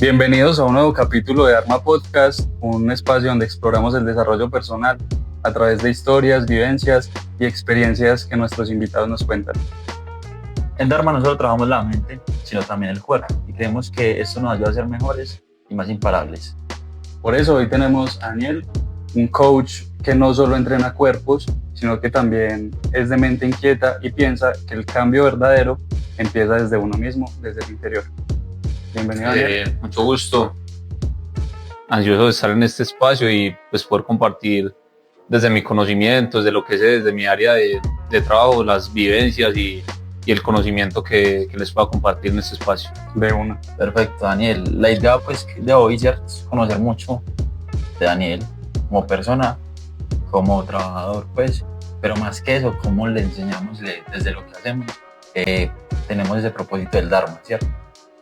Bienvenidos a un nuevo capítulo de Arma Podcast, un espacio donde exploramos el desarrollo personal a través de historias, vivencias y experiencias que nuestros invitados nos cuentan. En Dharma no solo trabajamos la mente, sino también el cuerpo, y creemos que esto nos ayuda a ser mejores y más imparables. Por eso hoy tenemos a Daniel, un coach que no solo entrena cuerpos, sino que también es de mente inquieta y piensa que el cambio verdadero empieza desde uno mismo, desde el interior. Bienvenido, Daniel. Mucho gusto, ansioso de estar en este espacio y pues poder compartir desde mi conocimiento, desde lo que sé, desde mi área de trabajo, las vivencias y el conocimiento que les pueda compartir en este espacio. De una. Perfecto, Daniel. La idea pues de hoy es conocer mucho de Daniel como persona, como trabajador, pues, pero más que eso, cómo le enseñamos desde lo que hacemos. Tenemos ese propósito del Dharma, ¿cierto?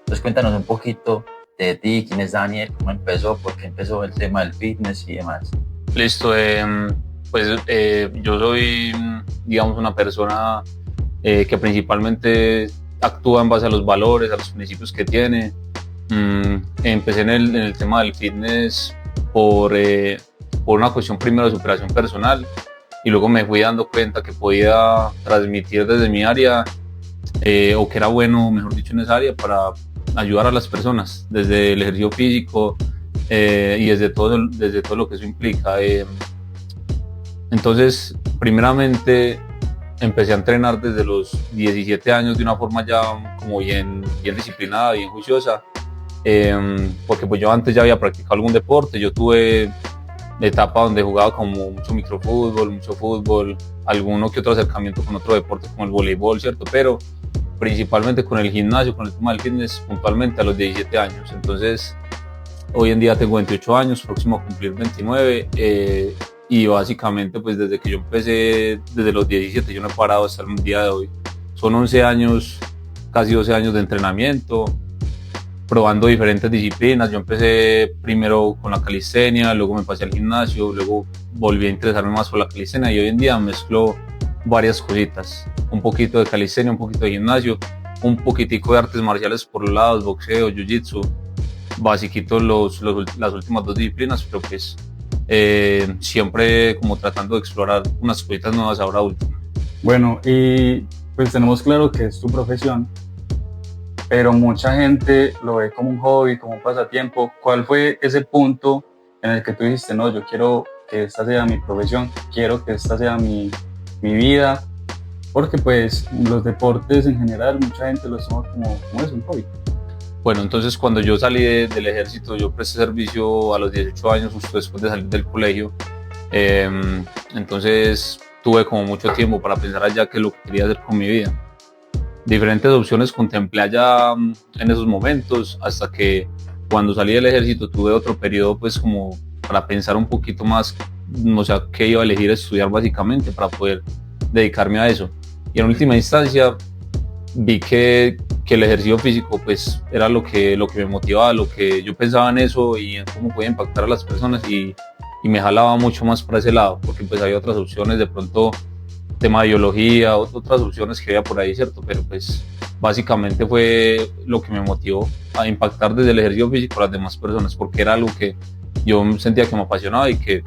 Entonces cuéntanos un poquito de ti, quién es Daniel, cómo empezó, por qué empezó el tema del fitness y demás. Listo, yo soy, digamos, una persona que principalmente actúa en base a los valores, a los principios que tiene. Empecé en el tema del fitness por una cuestión primero de superación personal y luego me fui dando cuenta que podía transmitir desde mi área o que era bueno, mejor dicho, en esa área para ayudar a las personas desde el ejercicio físico y desde todo lo que eso implica. Entonces, primeramente empecé a entrenar desde los 17 años de una forma ya como bien disciplinada, bien juiciosa, porque pues yo antes ya había practicado algún deporte. Yo tuve etapa donde jugaba como mucho microfútbol, mucho fútbol, alguno que otro acercamiento con otro deporte como el voleibol, ¿cierto? Pero principalmente con el gimnasio, con el tema del fitness, puntualmente a los 17 años. Entonces, hoy en día tengo 28 años, próximo a cumplir 29, y básicamente pues desde que yo empecé, desde los 17, yo no he parado hasta el día de hoy. Son 11 años, casi 12 años de entrenamiento, probando diferentes disciplinas. Yo empecé primero con la calistenia, luego me pasé al gimnasio, luego volví a interesarme más por la calistenia y hoy en día mezclo varias cositas, un poquito de calistenia, un poquito de gimnasio, un poquitico de artes marciales por los lados, boxeo, jiu-jitsu, basiquito las últimas dos disciplinas, pero pues siempre como tratando de explorar unas cositas nuevas ahora último. Bueno, y pues tenemos claro que es tu profesión, pero mucha gente lo ve como un hobby, como un pasatiempo. ¿Cuál fue ese punto en el que tú dijiste, no, yo quiero que esta sea mi profesión, quiero que esta sea mi vida? Porque pues los deportes en general mucha gente los toma como es un hobby. Bueno, entonces cuando yo salí del ejército, yo presté servicio a los 18 años, justo después de salir del colegio. Entonces tuve como mucho tiempo para pensar allá qué es lo que quería hacer con mi vida. Diferentes opciones contemplé allá en esos momentos, hasta que cuando salí del ejército tuve otro periodo pues como para pensar un poquito más, o sea, qué iba a elegir estudiar básicamente para poder dedicarme a eso. Y en última instancia vi que el ejercicio físico pues era lo que me motivaba, lo que yo pensaba en eso y en cómo podía impactar a las personas, y me jalaba mucho más para ese lado, porque pues había otras opciones, de pronto tema de biología, otras opciones que había por ahí, ¿cierto? Pero pues básicamente fue lo que me motivó a impactar desde el ejercicio físico a las demás personas, porque era algo que yo sentía que me apasionaba y que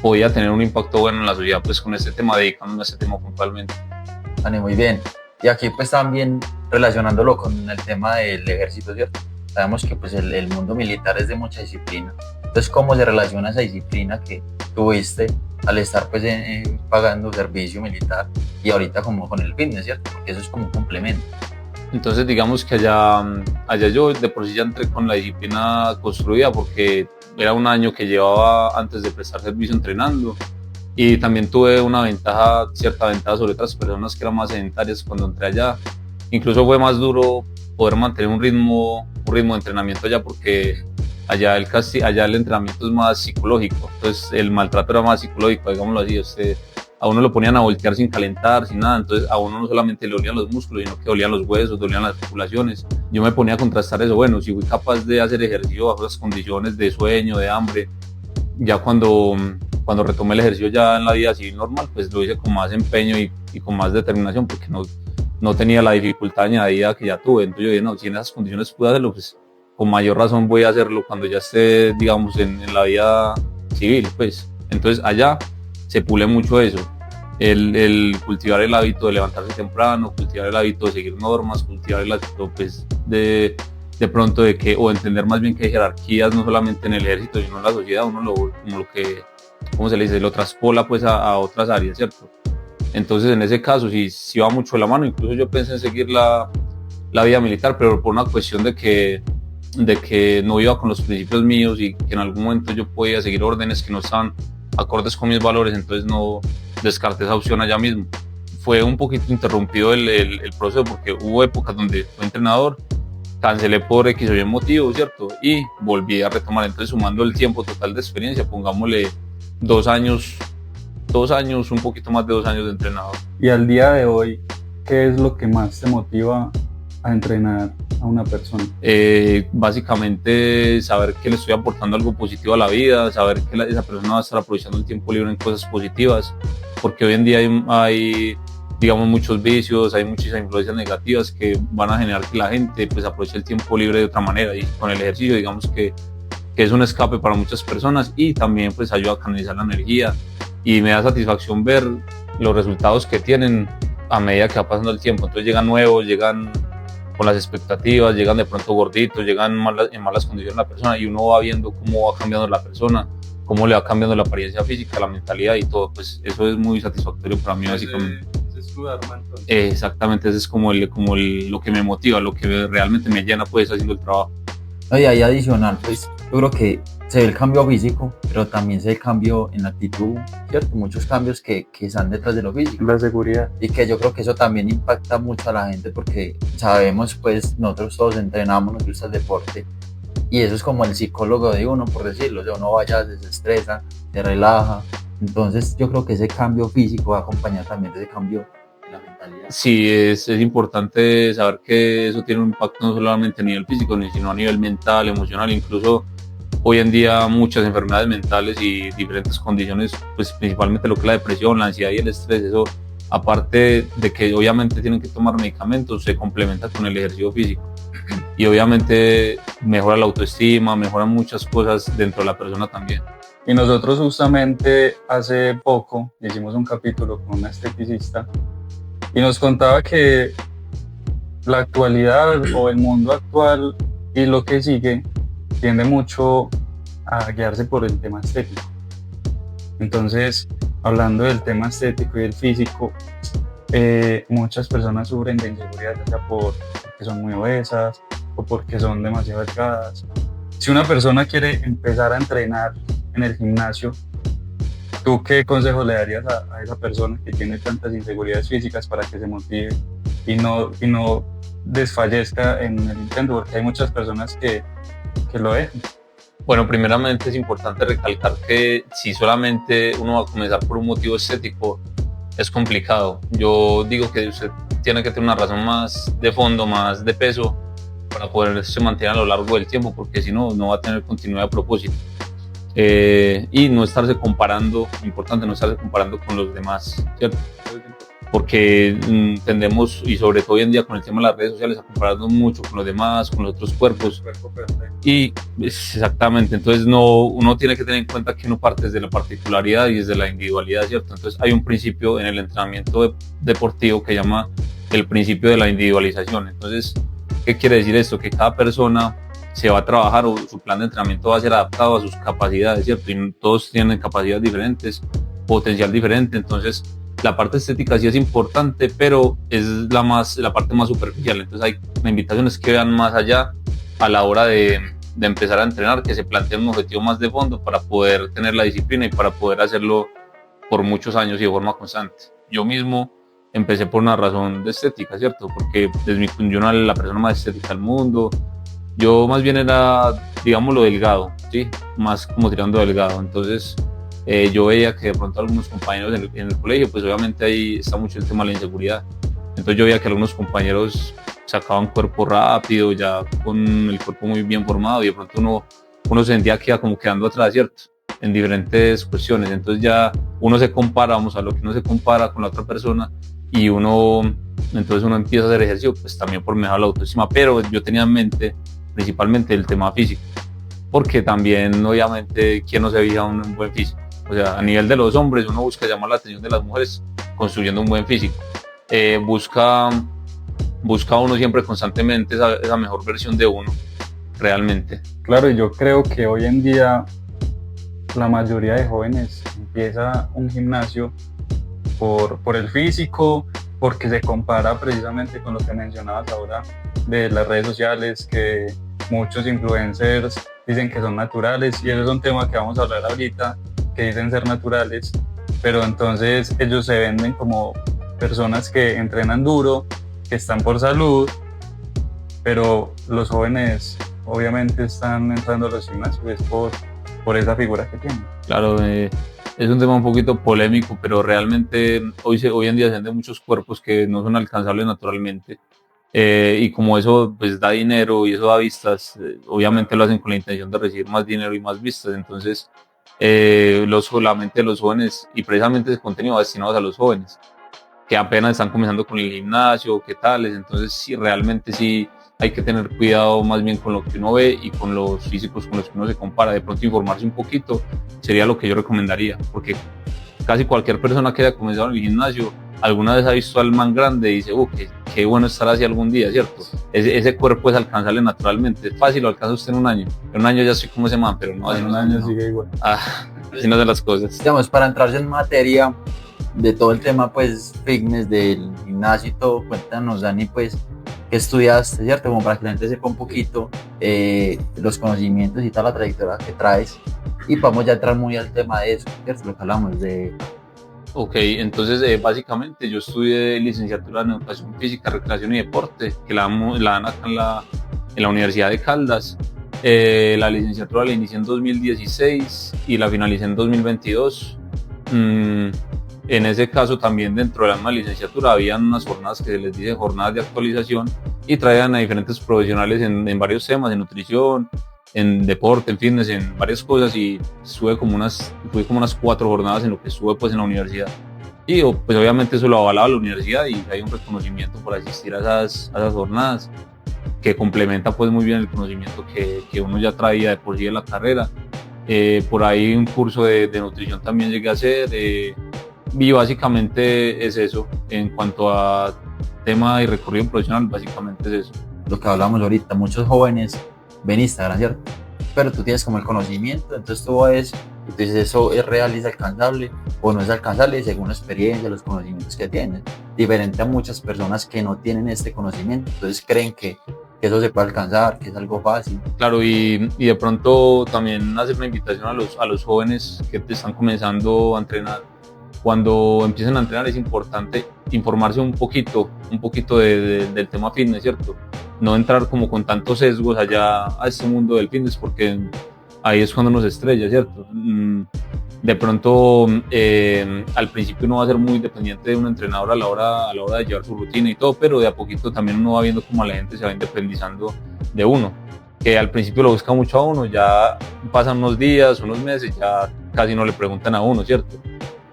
podía tener un impacto bueno en la sociedad pues con este tema, dedicándome a este tema puntualmente. Vale, muy bien. Y aquí pues también relacionándolo con el tema del ejército, ¿cierto? Sabemos que pues el mundo militar es de mucha disciplina. Entonces, ¿cómo se relaciona esa disciplina que tuviste al estar pues pagando servicio militar y ahorita como con el fitness, ¿cierto? Porque eso es como un complemento. Entonces digamos que allá yo de por sí ya entré con la disciplina construida, porque era un año que llevaba antes de prestar servicio entrenando, y también tuve cierta ventaja sobre otras personas que eran más sedentarias cuando entré allá. Incluso fue más duro poder mantener un ritmo de entrenamiento allá, porque allá el entrenamiento es más psicológico, entonces el maltrato era más psicológico, digámoslo así. A uno lo ponían a voltear sin calentar, sin nada, entonces a uno no solamente le dolían los músculos, sino que dolían los huesos, dolían las articulaciones. Yo me ponía a contrastar eso. Bueno, si fui capaz de hacer ejercicio bajo esas condiciones de sueño, de hambre, ya cuando retomé el ejercicio ya en la vida civil normal, pues lo hice con más empeño y con más determinación, porque no tenía la dificultad añadida que ya tuve. Entonces yo dije, no, si en esas condiciones pude hacerlo, pues con mayor razón voy a hacerlo cuando ya esté, digamos, en la vida civil, pues. Entonces allá se pule mucho eso, el cultivar el hábito de levantarse temprano, cultivar el hábito de seguir normas, cultivar el hábito, pues, de pronto de que, o entender más bien que hay jerarquías no solamente en el ejército, sino en la sociedad, uno como lo que, ¿cómo se le dice? Lo traspola pues a otras áreas, ¿cierto? Entonces en ese caso sí va mucho de la mano, incluso yo pensé en seguir la vida militar, pero por una cuestión de que no iba con los principios míos y que en algún momento yo podía seguir órdenes que no estaban acordes con mis valores, entonces no descarté esa opción allá mismo. Fue un poquito interrumpido el proceso porque hubo épocas donde fui entrenador, cancelé por X o Y motivo, ¿cierto? Y volví a retomar, entonces sumando el tiempo total de experiencia, pongámosle 2 años, un poquito más de 2 años de entrenador. Y al día de hoy, ¿qué es lo que más te motiva a entrenar a una persona? Básicamente saber que le estoy aportando algo positivo a la vida, saber que esa persona va a estar aprovechando el tiempo libre en cosas positivas, porque hoy en día hay digamos, muchos vicios, hay muchas influencias negativas que van a generar que la gente pues aproveche el tiempo libre de otra manera, y con el ejercicio digamos que es un escape para muchas personas y también pues ayuda a canalizar la energía, y me da satisfacción ver los resultados que tienen a medida que va pasando el tiempo. Entonces llegan nuevos, llegan con las expectativas, llegan de pronto gorditos, llegan en malas condiciones la persona, y uno va viendo cómo va cambiando la persona, cómo le va cambiando la apariencia física, la mentalidad y todo. Pues eso es muy satisfactorio para mí, básicamente. Exactamente, ese es como lo que me motiva, lo que realmente me llena pues haciendo el trabajo. Y ahí adicional, pues yo creo que se ve el cambio físico, pero también se ve el cambio en la actitud, ¿cierto? Muchos cambios que están detrás de lo físico. La seguridad. Y que yo creo que eso también impacta mucho a la gente, porque sabemos, pues nosotros todos entrenamos, nos gusta el deporte, y eso es como el psicólogo de uno, por decirlo, o sea, uno vaya, se desestresa, se relaja. Entonces yo creo que ese cambio físico va a acompañar también de ese cambio en la mentalidad. Sí, es importante saber que eso tiene un impacto no solamente a nivel físico, sino a nivel mental, emocional. Incluso hoy en día muchas enfermedades mentales y diferentes condiciones, pues principalmente lo que es la depresión, la ansiedad y el estrés, eso aparte de que obviamente tienen que tomar medicamentos, se complementa con el ejercicio físico, y obviamente mejora la autoestima, mejoran muchas cosas dentro de la persona también. Y nosotros justamente hace poco hicimos un capítulo con una esteticista y nos contaba que la actualidad o el mundo actual y lo que sigue tiende mucho a guiarse por el tema estético. Entonces, hablando del tema estético y el físico, muchas personas sufren de inseguridad, ya sea porque son muy obesas o porque son demasiado delgadas. Si una persona quiere empezar a entrenar en el gimnasio, ¿tú qué consejo le darías a esa persona que tiene tantas inseguridades físicas para que se motive y no desfallezca en el intento? Porque hay muchas personas que lo dejan. Bueno, primeramente es importante recalcar que si solamente uno va a comenzar por un motivo estético, es complicado. Yo digo que usted tiene que tener una razón más de fondo, más de peso, para poderse mantener a lo largo del tiempo, porque si no, no va a tener continuidad de propósito. Y no estarse comparando, importante no estarse comparando con los demás, ¿cierto? Porque tendemos, y sobre todo hoy en día con el tema de las redes sociales, a compararnos mucho con los demás, con los otros cuerpos. Y exactamente, entonces uno tiene que tener en cuenta que uno parte desde la particularidad y desde la individualidad, ¿cierto? Entonces hay un principio en el entrenamiento deportivo que llama el principio de la individualización. Entonces, ¿qué quiere decir esto? Que cada persona se va a trabajar, o su plan de entrenamiento va a ser adaptado a sus capacidades, ¿cierto? Y todos tienen capacidades diferentes, potencial diferente. Entonces la parte estética sí es importante, pero es la parte más superficial. Entonces la invitación es que vean más allá a la hora de empezar a entrenar, que se planteen un objetivo más de fondo para poder tener la disciplina y para poder hacerlo por muchos años y de forma constante. Yo mismo empecé por una razón de estética, ¿cierto? Porque desde yo no era la persona más estética del mundo. Yo más bien era, digámoslo, delgado, ¿sí? Más como tirando delgado. Entonces yo veía que de pronto algunos compañeros en el colegio, pues obviamente ahí está mucho el tema de la inseguridad. Entonces yo veía que algunos compañeros sacaban cuerpo rápido, ya con el cuerpo muy bien formado, y de pronto uno se sentía que iba como quedando atrás, ¿cierto? En diferentes cuestiones. Entonces ya uno se compara, vamos a lo que uno se compara con la otra persona, y entonces uno empieza a hacer ejercicio, pues también por mejorar la autoestima. Pero yo tenía en mente principalmente el tema físico, porque también obviamente quién no se fija en un buen físico. O sea, a nivel de los hombres uno busca llamar la atención de las mujeres construyendo un buen físico. Busca uno siempre constantemente esa mejor versión de uno, realmente. Claro, y yo creo que hoy en día la mayoría de jóvenes empieza un gimnasio por el físico, porque se compara precisamente con lo que mencionabas ahora de las redes sociales, que muchos influencers dicen que son naturales, y eso es un tema que vamos a hablar ahorita, que dicen ser naturales, pero entonces ellos se venden como personas que entrenan duro, que están por salud, pero los jóvenes obviamente están entrando a los gimnasios por esa figura que tienen. Claro, es un tema un poquito polémico, pero realmente hoy en día se venden muchos cuerpos que no son alcanzables naturalmente. Y como eso pues da dinero y eso da vistas, obviamente lo hacen con la intención de recibir más dinero y más vistas. Entonces solamente los jóvenes, y precisamente ese contenido va destinado a los jóvenes que apenas están comenzando con el gimnasio, qué tales. Entonces sí, realmente sí hay que tener cuidado más bien con lo que uno ve y con los físicos con los que uno se compara. De pronto informarse un poquito sería lo que yo recomendaría, porque casi cualquier persona que haya comenzado en el gimnasio alguna vez ha visto al man grande y dice, qué bueno estar así algún día, ¿cierto? Ese cuerpo es alcanzable naturalmente, es fácil, lo alcanza usted en un año. En un año ya soy como ese man, pero no, en un año sigue igual. Así no de las cosas. Digamos, para entrarse en materia de todo el tema, pues, fitness, del gimnasio y todo, cuéntanos, Dani, pues, ¿qué estudiaste, cierto? Como para que la gente sepa un poquito los conocimientos y toda la trayectoria que traes, y vamos ya a entrar muy al tema de eso, ¿cierto? Lo que hablamos de... Ok, entonces básicamente yo estudié licenciatura en Educación Física, Recreación y Deporte, que la dan acá en la Universidad de Caldas. La licenciatura la inicié en 2016 y la finalicé en 2022. En ese caso también dentro de la misma licenciatura habían unas jornadas que se les dice jornadas de actualización, y traían a diferentes profesionales en varios temas, en nutrición, en deporte, en fitness, en varias cosas, y tuve como unas 4 jornadas en lo que estuve pues en la universidad. Y pues obviamente eso lo avalaba la universidad, y hay un reconocimiento por asistir a esas jornadas que complementa pues muy bien el conocimiento que uno ya traía de por sí de la carrera. Por ahí un curso de nutrición también llegué a hacer, y básicamente es eso. En cuanto a tema y recorrido profesional, básicamente es eso. Lo que hablamos ahorita, muchos jóvenes ven Instagram, ¿cierto? Pero tú tienes como el conocimiento, entonces tú ves y tú dices, eso es real y es alcanzable, o no es alcanzable según la experiencia, los conocimientos que tienes. Diferente a muchas personas que no tienen este conocimiento, entonces creen que eso se puede alcanzar, que es algo fácil. Claro, y de pronto también hacer una invitación a los jóvenes que te están comenzando a entrenar. Cuando empiecen a entrenar es importante informarse un poquito del tema fitness, ¿cierto? No entrar como con tantos sesgos allá a este mundo del fitness, porque ahí es cuando nos estrella, ¿cierto? De pronto al principio uno va a ser muy dependiente de un entrenador a la hora de llevar su rutina y todo, pero de a poquito también uno va viendo cómo la gente se va independizando de uno, que al principio lo busca mucho a uno, ya pasan unos días, unos meses, ya casi no le preguntan a uno, ¿cierto?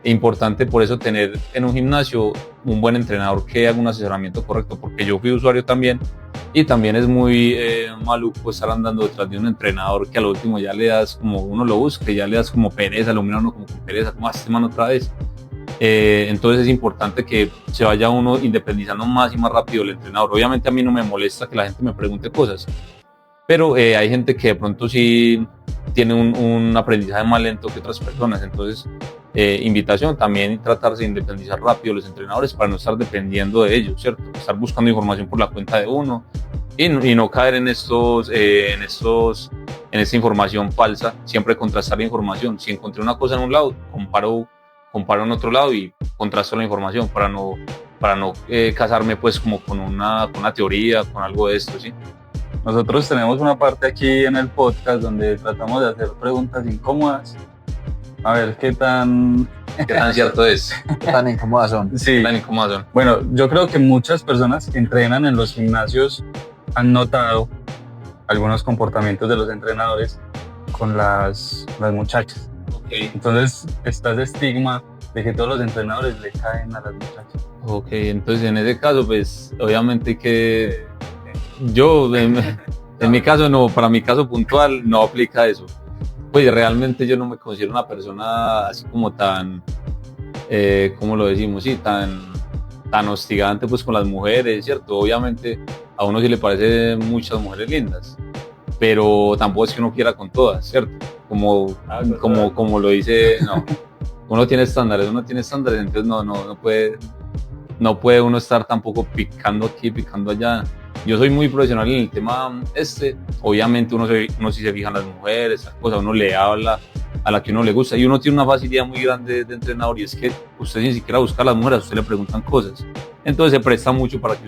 Es importante por eso tener en un gimnasio un buen entrenador que haga un asesoramiento correcto, porque yo fui usuario también, y también es muy maluco estar andando detrás de un entrenador que al último ya le das, como uno lo busca, ya le das como pereza, lo mira uno como con pereza, como este man otra vez. Entonces es importante que se vaya uno independizando más y más rápido del entrenador. Obviamente a mí no me molesta que la gente me pregunte cosas, pero hay gente que de pronto sí tiene un aprendizaje más lento que otras personas. Entonces invitación también, tratarse de independizar rápido los entrenadores para no estar dependiendo de ellos, ¿cierto? Estar buscando información por la cuenta de uno y no caer en esta información falsa. Siempre contrastar la información. Si encontré una cosa en un lado, comparo en otro lado y contrasto la información para no casarme pues como con una teoría, con algo de esto, ¿sí? Nosotros tenemos una parte aquí en el podcast donde tratamos de hacer preguntas incómodas. A ver qué tan cierto es. ¿Qué tan incómodas son? Sí. Tan incómodas son. Bueno, yo creo que muchas personas que entrenan en los gimnasios han notado algunos comportamientos de los entrenadores con las muchachas. Okay. Entonces está ese estigma de que todos los entrenadores le caen a las muchachas. Ok, entonces en ese caso, pues obviamente que yo En mi caso no, para mi caso puntual no aplica eso. Pues realmente yo no me considero una persona así como tan, ¿cómo lo decimos? Sí, tan hostigante pues con las mujeres, ¿cierto? Obviamente a uno sí le parecen muchas mujeres lindas, pero tampoco es que uno quiera con todas, ¿cierto? Como lo dice, no, uno tiene estándares, entonces no puede uno estar tampoco picando aquí, picando allá. Yo soy muy profesional en el tema obviamente uno sí se fija en las mujeres, esas cosas, uno le habla a la que uno le gusta y uno tiene una facilidad muy grande de entrenador y es que usted ni siquiera busca a las mujeres, a usted le preguntan cosas, entonces se presta mucho para que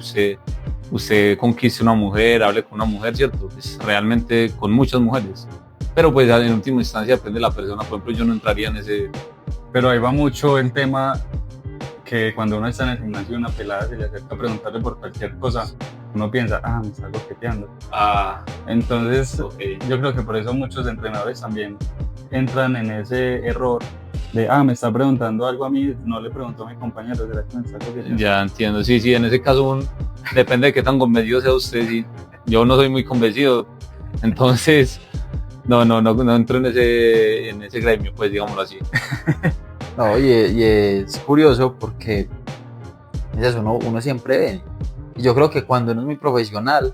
usted conquiste una mujer, hable con una mujer, ¿cierto? Pues realmente con muchas mujeres, pero pues en última instancia depende de la persona. Por ejemplo, yo no entraría en ese... Pero ahí va mucho el tema que cuando uno está en el gimnasio y una pelada se le acerca a preguntarle por cualquier cosa, uno piensa, me está coqueteando. Entonces, okay. Yo creo que por eso muchos entrenadores también entran en ese error de, me está preguntando algo a mí, no le preguntó a mi compañero, ¿será que me está coqueteando? Ya entiendo, sí, en ese caso depende de qué tan convencido sea usted, sí. Yo no soy muy convencido, entonces no entro en ese gremio, pues digámoslo así. No, y es curioso porque es eso, uno siempre ve. Y yo creo que cuando uno es muy profesional,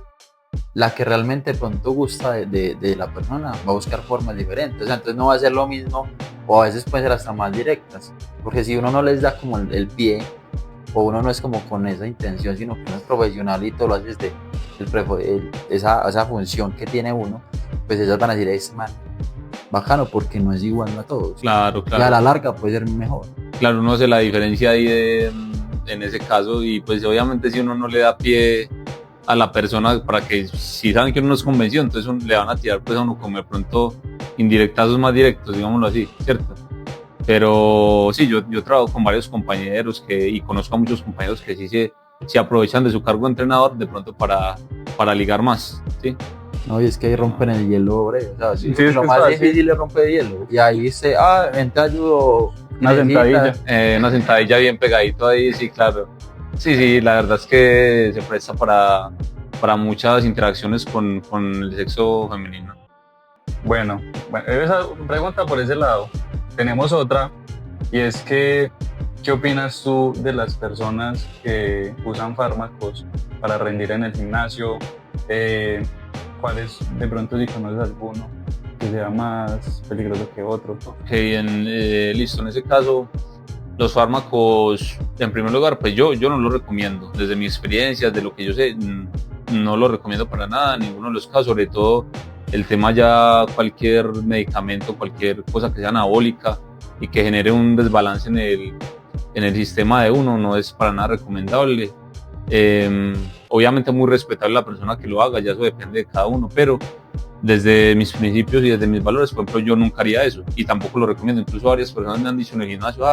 la que realmente de pronto gusta de la persona va a buscar formas diferentes. O sea, entonces no va a ser lo mismo, o a veces pueden ser hasta más directas. Porque si uno no les da como el pie, o uno no es como con esa intención, sino que uno es profesional y todo lo haces de esa función que tiene uno, pues ellas van a decir, es man, bacano, porque no es igual a todos. Claro. Y a la larga puede ser mejor. Claro, uno hace la diferencia ahí en ese caso y pues obviamente si uno no le da pie a la persona para que si saben que uno no es convencido, entonces le van a tirar pues a uno como de pronto indirectazos más directos, digámoslo así, ¿cierto? Pero sí, yo trabajo con varios compañeros y conozco a muchos compañeros que sí se aprovechan de su cargo de entrenador de pronto para ligar más, ¿sí? No, y es que ahí rompen el hielo, bre. O sea, Sí, lo más difícil es romper el hielo. Y ahí dice, ven, te ayudo. Una sentadilla. Una sentadilla bien pegadito ahí, sí, claro. Sí, la verdad es que se presta para muchas interacciones con el sexo femenino. Bueno, esa pregunta por ese lado. Tenemos otra, y es que, ¿qué opinas tú de las personas que usan fármacos para rendir en el gimnasio? ¿Cuáles, de pronto si conoces alguno que sea más peligroso que otro? Ok, listo, en ese caso, los fármacos, en primer lugar, pues yo no los recomiendo, desde mi experiencia, de lo que yo sé, no los recomiendo para nada, ninguno de los casos, sobre todo el tema ya cualquier medicamento, cualquier cosa que sea anabólica y que genere un desbalance en el sistema de uno, no es para nada recomendable. Obviamente muy respetable la persona que lo haga, ya eso depende de cada uno, pero desde mis principios y desde mis valores, por ejemplo, yo nunca haría eso y tampoco lo recomiendo. Incluso varias personas me han dicho en el gimnasio,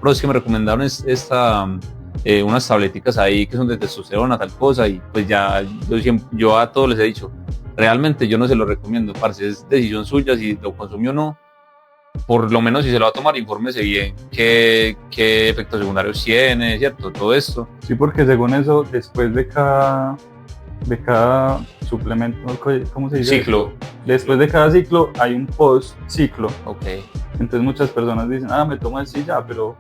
pero es que me recomendaron unas tableticas ahí que son de testosterona, tal cosa, y pues ya yo a todos les he dicho, realmente yo no se lo recomiendo, parce, es decisión suya si lo consumió o no. Por lo menos si se lo va a tomar, infórmese bien qué efectos secundarios tiene, ¿cierto? Todo esto. Sí, porque según eso, después de cada suplemento, ¿cómo se dice? Ciclo. Después de cada ciclo hay un post-ciclo. Ok. Entonces muchas personas dicen, me tomo así ya, pero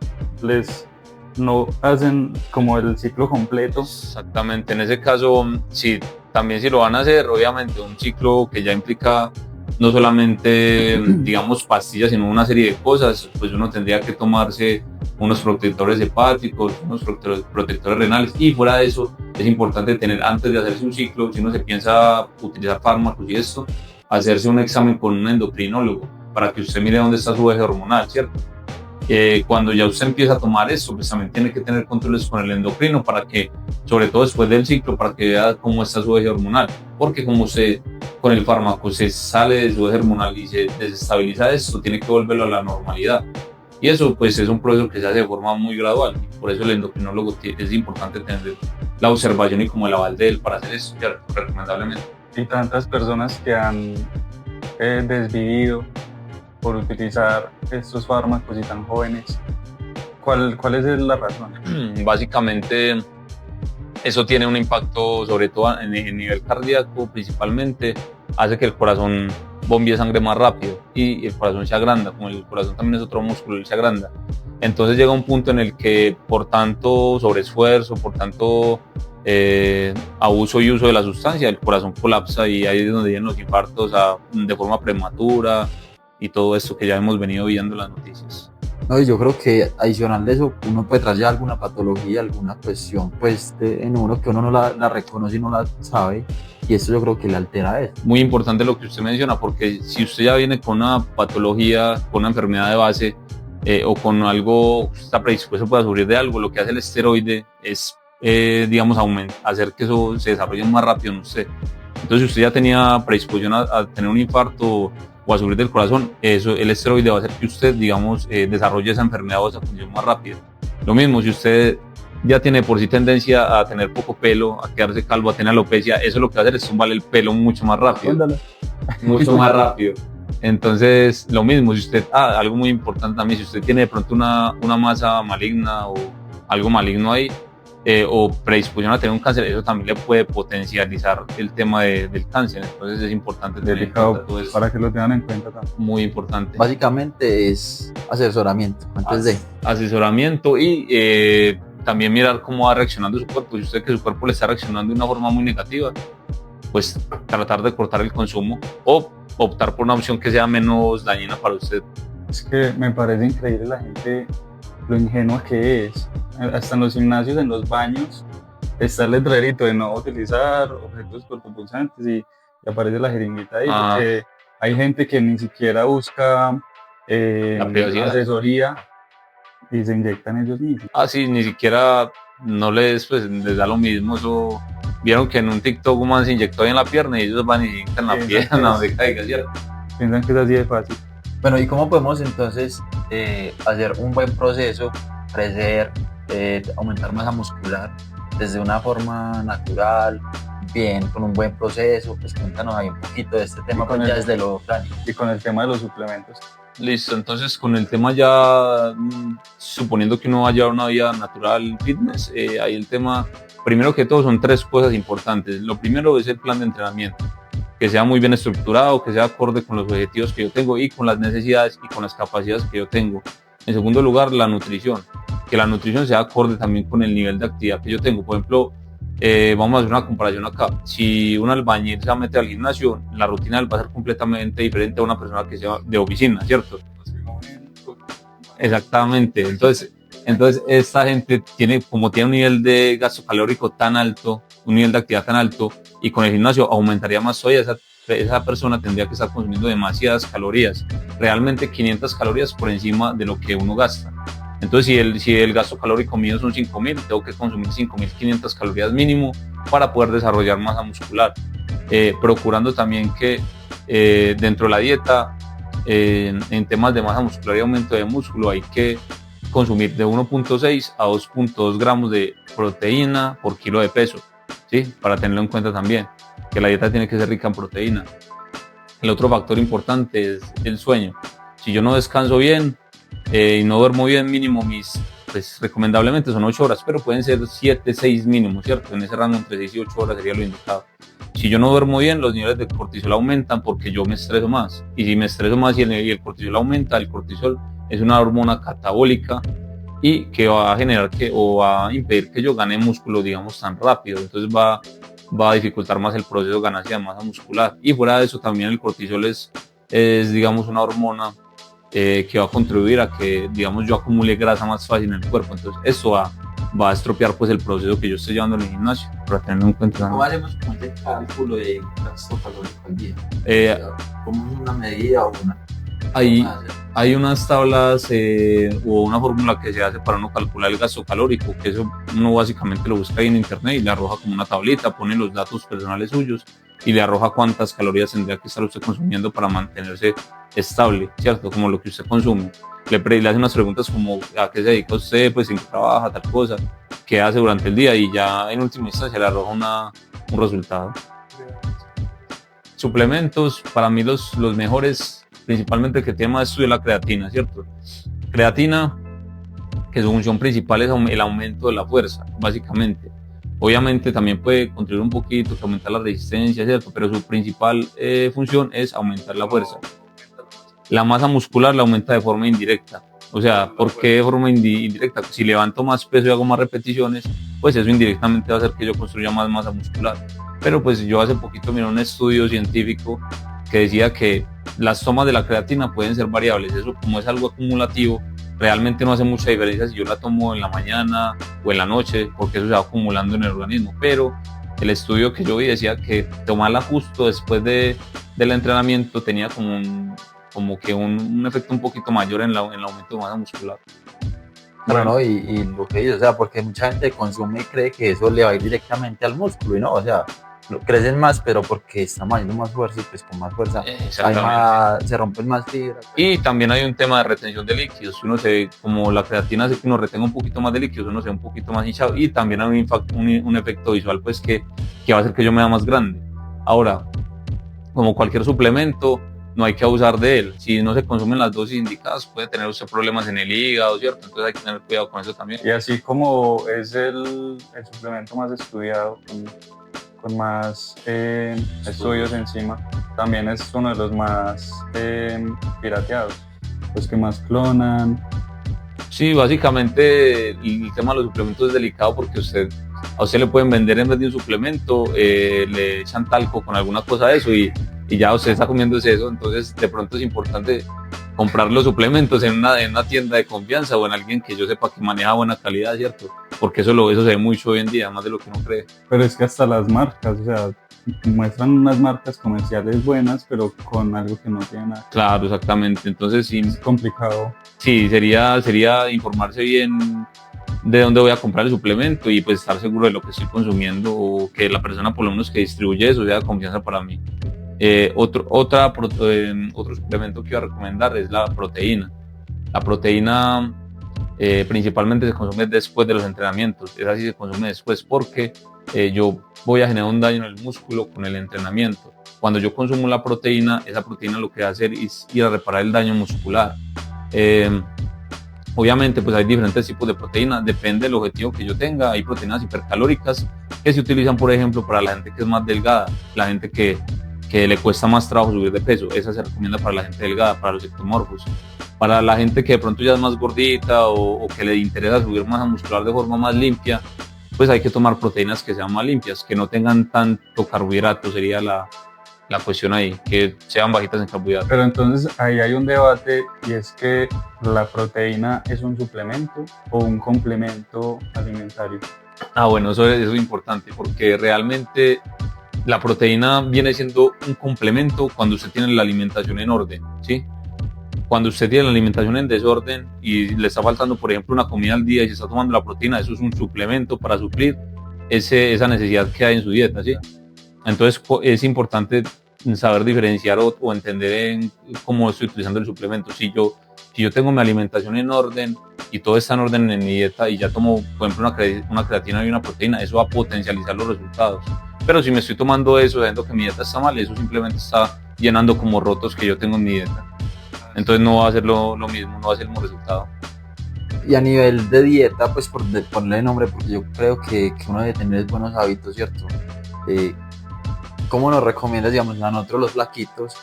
no hacen como el ciclo completo. Exactamente, en ese caso, sí, también si lo van a hacer, obviamente un ciclo que ya implica no solamente, digamos, pastillas, sino una serie de cosas, pues uno tendría que tomarse unos protectores hepáticos, unos protectores renales, y fuera de eso es importante tener, antes de hacerse un ciclo, si uno se piensa utilizar fármacos y esto, hacerse un examen con un endocrinólogo para que usted mire dónde está su eje hormonal, ¿cierto? Cuando ya usted empieza a tomar eso, pues también tiene que tener controles con el endocrino para que, sobre todo después del ciclo, para que vea cómo está su eje hormonal, porque como usted con el fármaco se sale de su eje hormonal y se desestabiliza esto, tiene que volverlo a la normalidad, y eso pues es un proceso que se hace de forma muy gradual, y por eso el endocrinólogo es importante tener la observación y como el aval de él para hacer eso, recomendablemente. Y tantas personas que han desvivido por utilizar estos fármacos y tan jóvenes, ¿cuál es la razón? Básicamente eso tiene un impacto sobre todo en el nivel cardíaco principalmente, hace que el corazón bombee sangre más rápido y el corazón se agranda, como el corazón también es otro músculo, él se agranda. Entonces llega un punto en el que por tanto sobreesfuerzo, por tanto abuso y uso de la sustancia, el corazón colapsa y ahí es donde vienen los infartos de forma prematura y todo esto que ya hemos venido viendo en las noticias. No, y yo creo que adicional de eso, uno puede traer ya alguna patología, alguna cuestión, pues en uno que uno no la reconoce y no la sabe, y eso yo creo que le altera eso. Muy importante lo que usted menciona, porque si usted ya viene con una patología, con una enfermedad de base, o con algo, está predispuesto para sufrir de algo, lo que hace el esteroide es, digamos, hacer que eso se desarrolle más rápido en usted. Entonces, si usted ya tenía predisposición a tener un infarto o a sufrir del corazón, el esteroide va a hacer que usted, digamos, desarrolle esa enfermedad o esa condición más rápido. Lo mismo, si usted ya tiene por sí tendencia a tener poco pelo, a quedarse calvo, a tener alopecia, eso lo que va a hacer es tumbarle el pelo mucho más rápido. Mucho más rápido. Entonces, lo mismo, si usted, algo muy importante también, si usted tiene de pronto una masa maligna o algo maligno ahí, o predisposición a tener un cáncer, eso también le puede potencializar el tema del cáncer. Entonces es importante tener en cuenta todo eso. Para que lo tengan en cuenta también. Muy importante. Básicamente es asesoramiento antes de... Asesoramiento y también mirar cómo va reaccionando su cuerpo. Si usted que su cuerpo le está reaccionando de una forma muy negativa, pues tratar de cortar el consumo o optar por una opción que sea menos dañina para usted. Es que me parece increíble la gente, lo ingenua que es. Hasta en los gimnasios, en los baños, está el letrerito de no utilizar objetos cortopulsantes y aparece la jeringuita ahí. Porque hay gente que ni siquiera busca asesoría y se inyectan ellos mismos. Sí, ni siquiera no les da lo mismo. Eso, vieron que en un TikTok un man se inyectó ahí en la pierna y ellos van y se inyectan la pierna donde caiga, ¿cierto? Piensan que es así de fácil. Bueno, ¿y cómo podemos entonces hacer un buen proceso, crecer, aumentar masa muscular desde una forma natural, bien, con un buen proceso? Pues cuéntanos ahí un poquito de este tema, pues ya desde lo práctico. Y con el tema de los suplementos. Listo, entonces con el tema ya, suponiendo que uno va a llevar una vida natural fitness, ahí el tema, primero que todo, son 3 cosas importantes. Lo primero es el plan de entrenamiento, que sea muy bien estructurado, que sea acorde con los objetivos que yo tengo y con las necesidades y con las capacidades que yo tengo. En segundo lugar, la nutrición, que la nutrición sea acorde también con el nivel de actividad que yo tengo. Por ejemplo, vamos a hacer una comparación acá. Si un albañil se va a meter al gimnasio, la rutina va a ser completamente diferente a una persona que sea de oficina, ¿cierto? Exactamente. Entonces esta gente tiene un nivel de gasto calórico tan alto, un nivel de actividad tan alto, y con el gimnasio aumentaría más todavía. Esa persona tendría que estar consumiendo demasiadas calorías, realmente 500 calorías por encima de lo que uno gasta. Entonces, si el gasto calórico mío son 5.000, tengo que consumir 5.500 calorías mínimo para poder desarrollar masa muscular. Procurando también que dentro de la dieta, en temas de masa muscular y aumento de músculo, hay que consumir de 1.6 a 2.2 gramos de proteína por kilo de peso, ¿sí? Para tenerlo en cuenta también, que la dieta tiene que ser rica en proteína. El otro factor importante es el sueño. Si yo no descanso bien, y no duermo bien, mínimo pues recomendablemente son 8 horas, pero pueden ser 7, 6 mínimo, ¿cierto? En ese rango entre 6 y 8 horas sería lo indicado. Si yo no duermo bien, los niveles de cortisol aumentan porque yo me estreso más. Y si me estreso más y el cortisol aumenta, el cortisol es una hormona catabólica y que va a generar o va a impedir que yo gane músculo, digamos, tan rápido. Entonces va a dificultar más el proceso de ganancia de masa muscular. Y fuera de eso, también el cortisol es digamos, una hormona que va a contribuir a que, digamos, yo acumule grasa más fácil en el cuerpo. Entonces eso va a estropear pues el proceso que yo estoy llevando en el gimnasio, para tenerlo en cuenta. ¿Cómo hacemos con este cálculo de gasto calórico al día? ¿Cómo es una medida o una? Hay unas tablas o una fórmula que se hace para uno calcular el gasto calórico, que eso uno básicamente lo busca ahí en internet y le arroja como una tablita, pone los datos personales suyos y le arroja cuántas calorías tendría que estar usted consumiendo para mantenerse estable, ¿cierto? Como lo que usted consume. Le hace unas preguntas como a qué se dedica usted, pues en qué trabaja, tal cosa, qué hace durante el día, y ya en última instancia le arroja un resultado. Suplementos, para mí los mejores, principalmente el que tiene más estudio, es la creatina, ¿cierto? Creatina, que su función principal es el aumento de la fuerza, básicamente. Obviamente también puede contribuir un poquito, que aumentar la resistencia, ¿cierto? Pero su principal función es aumentar la fuerza. La masa muscular la aumenta de forma indirecta. O sea, ¿por qué de forma indirecta? Si levanto más peso y hago más repeticiones, pues eso indirectamente va a hacer que yo construya más masa muscular. Pero pues yo hace poquito miré un estudio científico que decía que las tomas de la creatina pueden ser variables. Eso, como es algo acumulativo, realmente no hace mucha diferencia si yo la tomo en la mañana o en la noche, porque eso se va acumulando en el organismo. Pero el estudio que yo vi decía que tomarla justo después del entrenamiento tenía como que un efecto un poquito mayor en el aumento de masa muscular. Bueno, y lo que dice, o sea, porque mucha gente consume y cree que eso le va a ir directamente al músculo, y no, o sea, crecen más, pero porque estamos haciendo más fuerza, y pues con más fuerza se rompen más fibras. Y también hay un tema de retención de líquidos. Uno como la creatina hace que uno retenga un poquito más de líquidos, uno se ve un poquito más hinchado, y también hay un efecto visual, pues que va a hacer que yo me vea más grande. Ahora, como cualquier suplemento, no hay que abusar de él. Si no se consumen las dosis indicadas, puede tener usted problemas en el hígado, ¿cierto? Entonces hay que tener cuidado con eso también. Y así como es el suplemento más estudiado, con más estudios encima, también es uno de los más pirateados, los que más clonan. Sí, básicamente el tema de los suplementos es delicado porque a usted le pueden vender, en vez de un suplemento, le echan talco con alguna cosa de eso, y ya usted está comiendo eso. Entonces de pronto es importante comprar los suplementos en una tienda de confianza o en alguien que yo sepa que maneja buena calidad, ¿cierto? Porque eso se ve mucho hoy en día, más de lo que uno cree. Pero es que hasta las marcas, o sea, muestran unas marcas comerciales buenas, pero con algo que no tiene nada. Claro, exactamente. Entonces sí, es complicado. Sí, sería informarse bien de dónde voy a comprar el suplemento y pues estar seguro de lo que estoy consumiendo, o que la persona por lo menos que distribuye eso sea de confianza para mí. Otro suplemento que iba a recomendar es la proteína. La proteína principalmente se consume después de los entrenamientos. Esa sí se consume después porque yo voy a generar un daño en el músculo con el entrenamiento. Cuando yo consumo la proteína, esa proteína lo que va a hacer es ir a reparar el daño muscular. Obviamente pues hay diferentes tipos de proteínas, depende del objetivo que yo tenga. Hay proteínas hipercalóricas que se utilizan, por ejemplo, para la gente que es más delgada, la gente que le cuesta más trabajo subir de peso. Esa se recomienda para la gente delgada, para los ectomorfos. Para la gente que de pronto ya es más gordita o que le interesa subir masa muscular de forma más limpia, pues hay que tomar proteínas que sean más limpias, que no tengan tanto carbohidrato, sería la cuestión ahí, que sean bajitas en carbohidratos. Pero entonces ahí hay un debate, y es que la proteína es un suplemento o un complemento alimentario. Bueno, eso es importante, porque realmente la proteína viene siendo un complemento cuando usted tiene la alimentación en orden, ¿sí? Cuando usted tiene la alimentación en desorden y le está faltando, por ejemplo, una comida al día y se está tomando la proteína, eso es un suplemento para suplir esa necesidad que hay en su dieta, ¿sí? Entonces es importante saber diferenciar o entender cómo estoy utilizando el suplemento. Si yo tengo mi alimentación en orden y todo está en orden en mi dieta, y ya tomo, por ejemplo, una creatina y una proteína, eso va a potencializar los resultados. Pero si me estoy tomando eso, sabiendo que mi dieta está mal, eso simplemente está llenando como rotos que yo tengo en mi dieta. Entonces no va a ser lo mismo, no va a ser el mismo resultado. Y a nivel de dieta, pues por ponerle nombre, porque yo creo que uno debe tener buenos hábitos, ¿cierto? ¿Cómo nos recomiendas, digamos, a nosotros los flaquitos,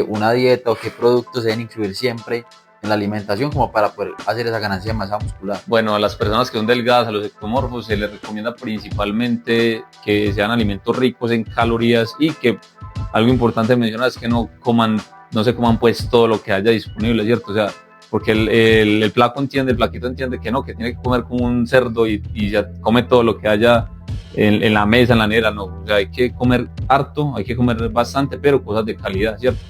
una dieta, o qué productos deben incluir siempre en la alimentación como para poder hacer esa ganancia de masa muscular? Bueno, a las personas que son delgadas, a los ectomorfos, se les recomienda principalmente que sean alimentos ricos en calorías, y que algo importante mencionar es que no se coman pues todo lo que haya disponible, ¿cierto? O sea, porque el flaquito entiende que no, que tiene que comer como un cerdo y ya come todo lo que haya en la mesa, en la nevera. No, o sea, hay que comer harto, hay que comer bastante, pero cosas de calidad, ¿cierto?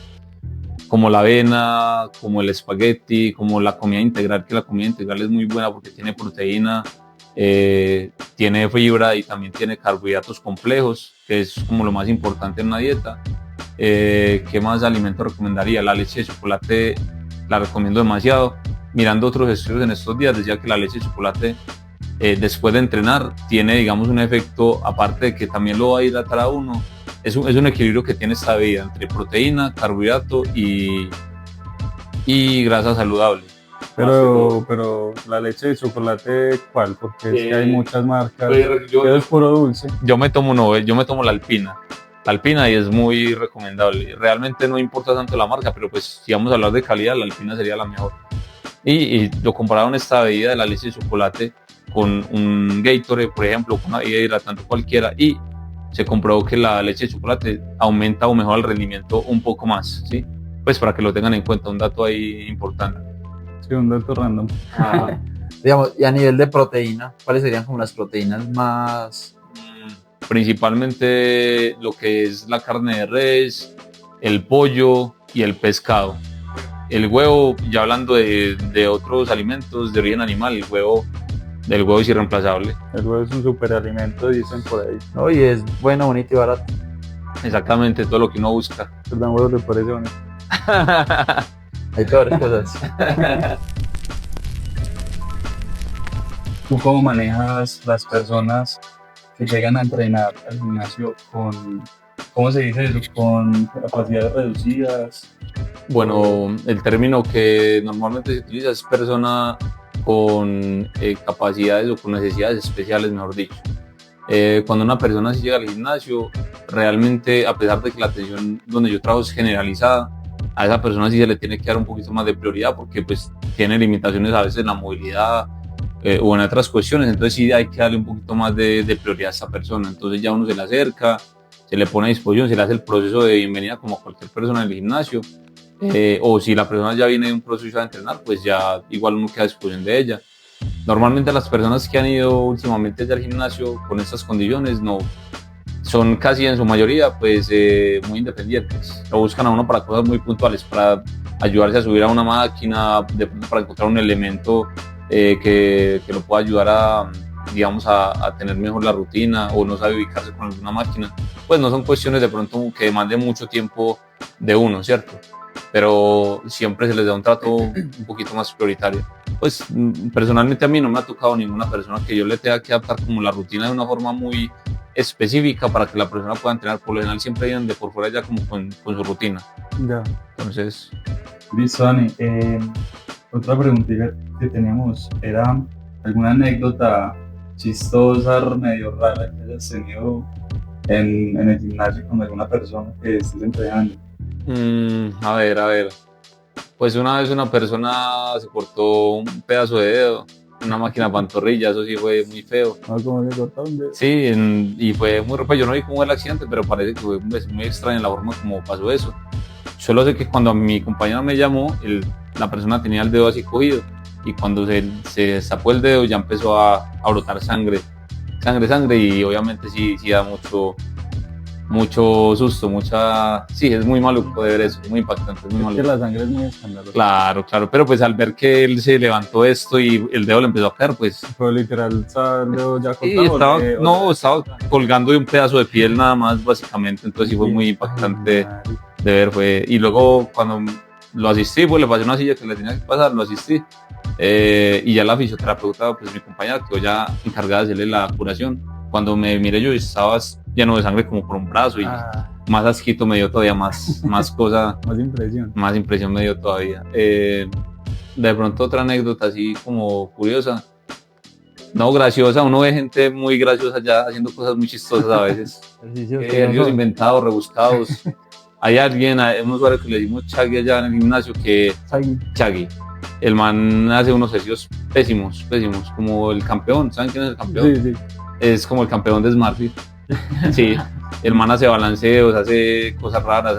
Como la avena, como el espagueti, como la comida integral, que la comida integral es muy buena porque tiene proteína, tiene fibra y también tiene carbohidratos complejos, que es como lo más importante en una dieta. ¿Qué más alimento recomendaría? La leche de chocolate la recomiendo demasiado. Mirando otros estudios en estos días, decía que la leche de chocolate después de entrenar tiene, digamos, un efecto, aparte de que también lo va a hidratar a uno. Es un equilibrio que tiene esta vida entre proteína, carbohidrato y grasa saludable. Pero la leche de chocolate, ¿cuál? Porque es que hay muchas marcas. Yo Es puro dulce. me tomo la Alpina. La Alpina y es muy recomendable. Realmente no importa tanto la marca, pero pues si vamos a hablar de calidad, la Alpina sería la mejor. Y lo compararon esta bebida de la leche de chocolate con un Gatorade, por ejemplo, con una bebida hidratante cualquiera, y se comprobó que la leche de chocolate aumenta o mejora el rendimiento un poco más, ¿sí? Pues para que lo tengan en cuenta, un dato ahí importante. Sí, un dato random. Digamos, y a nivel de proteína, ¿cuáles serían como las proteínas más? Principalmente lo que es la carne de res, el pollo y el pescado. El huevo, ya hablando de otros alimentos de origen animal, el huevo es irreemplazable. El huevo es un superalimento, dicen por ahí. No, y es bueno, bonito y barato. Exactamente, todo lo que uno busca. Perdón, huevo le parece bonito. Hay peores cosas. ¿Tú cómo manejas las personas que llegan a entrenar al gimnasio con, ¿cómo se dice eso? Con capacidades reducidas? Bueno, el término que normalmente se utiliza es persona con capacidades o con necesidades especiales, mejor dicho. Cuando una persona sí llega al gimnasio, realmente, a pesar de que la atención donde yo trabajo es generalizada, a esa persona sí se le tiene que dar un poquito más de prioridad porque pues tiene limitaciones a veces en la movilidad o en otras cuestiones, entonces sí hay que darle un poquito más de prioridad a esa persona. Entonces ya uno se le acerca, se le pone a disposición, se le hace el proceso de bienvenida como a cualquier persona en el gimnasio, o si la persona ya viene de un proceso de entrenar, pues ya igual uno queda a disposición de ella. Normalmente las personas que han ido últimamente al gimnasio con estas condiciones no son casi en su mayoría pues muy independientes, lo buscan a uno para cosas muy puntuales, para ayudarse a subir a una máquina, de pronto para encontrar un elemento que lo pueda ayudar a, digamos, a tener mejor la rutina, o no sabe ubicarse con alguna máquina. Pues no son cuestiones de pronto que demanden mucho tiempo de uno, ¿cierto? Pero siempre se les da un trato un poquito más prioritario. Pues personalmente a mí no me ha tocado ninguna persona que yo le tenga que adaptar como la rutina de una forma muy específica para que la persona pueda entrenar. Por lo general siempre vienen de por fuera ya como con su rutina. Ya. Entonces... Listo, Dani. Otra preguntita que teníamos era alguna anécdota chistosa, medio rara que hayas tenido en el gimnasio con alguna persona que estés entrenando. A ver. Pues una vez una persona se cortó un pedazo de dedo, una máquina pantorrilla, eso sí fue muy feo. ¿Cómo se cortó un dedo? Sí, y fue muy ropa. Yo no vi cómo fue el accidente, pero parece que fue muy extraña la forma como pasó eso. Solo sé que cuando mi compañero me llamó, la persona tenía el dedo así cogido, y cuando se destapó el dedo ya empezó a brotar sangre, y obviamente sí da mucho susto, sí, es muy maluco de ver eso, muy impactante, es muy maluco. Que la sangre es muy escandalosa. Claro, pero pues al ver que él se levantó esto y el dedo le empezó a caer, pues... Fue literal, estaba el dedo ya Sí, cortado. estaba colgando de un pedazo de piel nada más, básicamente, entonces sí fue muy impactante de ver, y luego cuando lo asistí, pues le pasé una silla que le tenía que pasar, lo asistí, y ya la fisioterapeuta, pues mi compañera quedó ya encargada de hacerle la curación. Cuando me miré yo estaba lleno de sangre como por un brazo, y más asquito me dio todavía, más cosa. Más impresión me dio todavía. De pronto otra anécdota así como curiosa, no graciosa, uno ve gente muy graciosa ya haciendo cosas muy chistosas a veces. Ejercicios inventados, rebuscados. Hay un usuario que le decimos Chagui allá en el gimnasio, que Chagui. El man hace unos ejercicios pésimos, como el campeón. ¿Saben quién es el campeón? Sí. Es como el campeón de SmartFit. Sí, el man hace balanceos, hace cosas raras,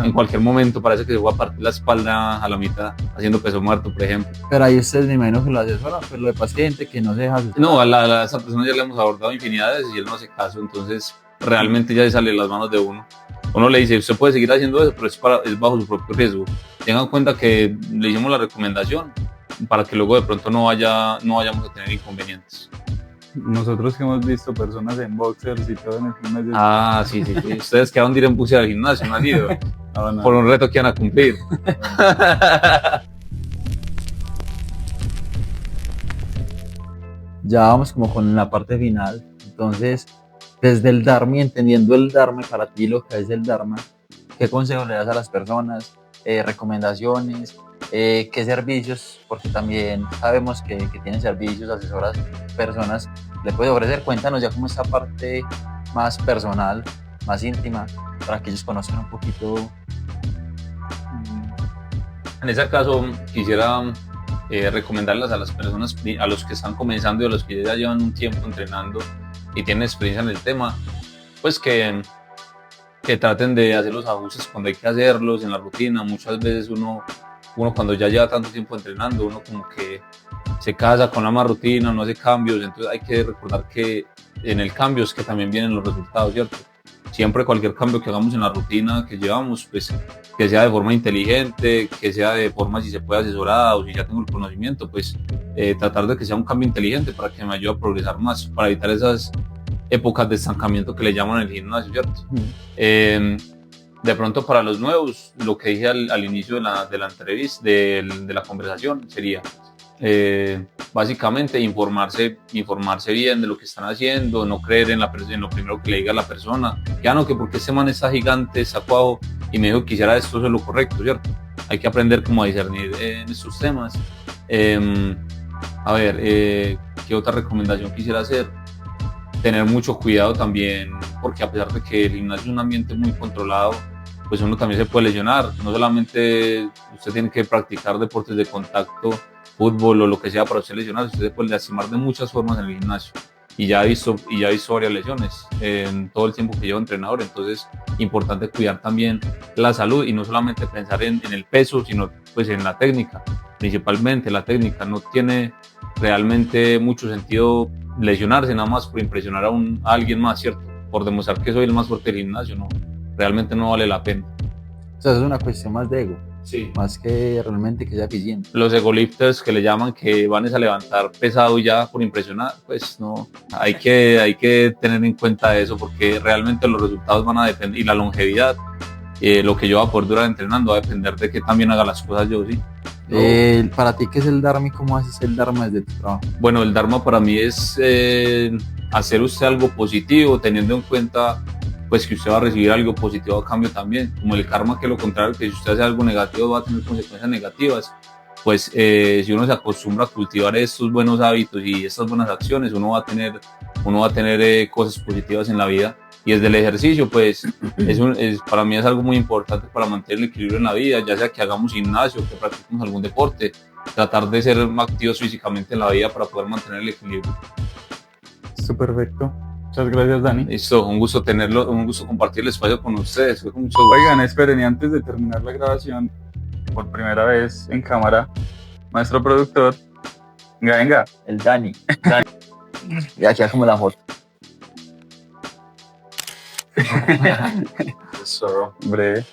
en cualquier momento parece que se va a partir la espalda a la mitad haciendo peso muerto, por ejemplo. Pero ahí ustedes me imagino que lo asesoran, pero lo de paciente que no se deja asesorar. No, a esa persona ya le hemos abordado infinidad de veces y él no hace caso, entonces realmente ya se sale de las manos de uno. Uno le dice, usted puede seguir haciendo eso, pero es bajo su propio riesgo. Tengan en cuenta que le hicimos la recomendación para que luego de pronto no vayamos a tener inconvenientes. Nosotros que hemos visto personas en boxers y todo en el gimnasio. Ah, sí. Ustedes quedaron de ir en buceo al gimnasio, no han ido. No. Por un reto que van a cumplir. Ya vamos como con la parte final. Entonces, desde el Dharma, entendiendo el Dharma, para ti lo que es el Dharma, ¿qué consejo le das a las personas? Recomendaciones, qué servicios, porque también sabemos que tienen servicios, asesoras, personas, le puedes ofrecer. Cuéntanos ya como esta parte más personal, más íntima, para que ellos conozcan un poquito. En ese caso, quisiera recomendarles a las personas, a los que están comenzando y a los que ya llevan un tiempo entrenando y tienen experiencia en el tema, pues que traten de hacer los ajustes cuando hay que hacerlos en la rutina. Muchas veces uno cuando ya lleva tanto tiempo entrenando, uno como que se casa con la misma rutina, no hace cambios, entonces hay que recordar que en el cambio es que también vienen los resultados, ¿cierto? Siempre cualquier cambio que hagamos en la rutina que llevamos, pues que sea de forma inteligente, que sea de forma si se puede asesorada o si ya tengo el conocimiento, pues tratar de que sea un cambio inteligente para que me ayude a progresar más, para evitar esas épocas de estancamiento que le llaman en el gimnasio, ¿cierto? De pronto para los nuevos, lo que dije al inicio de la entrevista, de la conversación, sería básicamente informarse bien de lo que están haciendo, no creer en lo primero que le diga la persona, ya no, que porque ese man está gigante, está cuajo y me dijo que quisiera esto, eso es lo correcto, ¿cierto? Hay que aprender cómo a discernir en estos temas. A ver, ¿qué otra recomendación quisiera hacer? Tener mucho cuidado también, porque a pesar de que el gimnasio es un ambiente muy controlado, pues uno también se puede lesionar. No solamente usted tiene que practicar deportes de contacto, fútbol o lo que sea para usted lesionarse, usted se puede lastimar de muchas formas en el gimnasio. Y ya he visto varias lesiones en todo el tiempo que llevo entrenador. Entonces, importante cuidar también la salud y no solamente pensar en el peso, sino pues en la técnica. Principalmente la técnica. No tiene realmente mucho sentido lesionarse nada más por impresionar a alguien más, ¿cierto? Por demostrar que soy el más fuerte del gimnasio, no, realmente no vale la pena. O sea, es una cuestión más de ego, Sí. más que realmente que sea eficiente. Los egolifters que le llaman, que van a levantar pesado ya por impresionar, pues no, hay que tener en cuenta eso, porque realmente los resultados van a depender, y la longevidad, lo que yo voy a poder durar entrenando va a depender de que también haga las cosas yo, ¿sí? Para ti, ¿qué es el Dharma y cómo haces el Dharma desde tu trabajo? Bueno, el Dharma para mí es hacer usted algo positivo, teniendo en cuenta pues que usted va a recibir algo positivo a cambio también, como el karma, que lo contrario, que si usted hace algo negativo va a tener consecuencias negativas. Pues si uno se acostumbra a cultivar estos buenos hábitos y estas buenas acciones, uno va a tener cosas positivas en la vida. Y desde el ejercicio, pues para mí es algo muy importante para mantener el equilibrio en la vida, ya sea que hagamos gimnasio, que practiquemos algún deporte, tratar de ser más activos físicamente en la vida para poder mantener el equilibrio. Está perfecto. Muchas gracias, Dani. Listo, un gusto compartir el espacio con ustedes. Fue con mucho gusto. Oigan, esperen, y antes de terminar la grabación, por primera vez en cámara, nuestro productor, venga. El Dani. Y aquí hacemos la foto. Eso. Breve.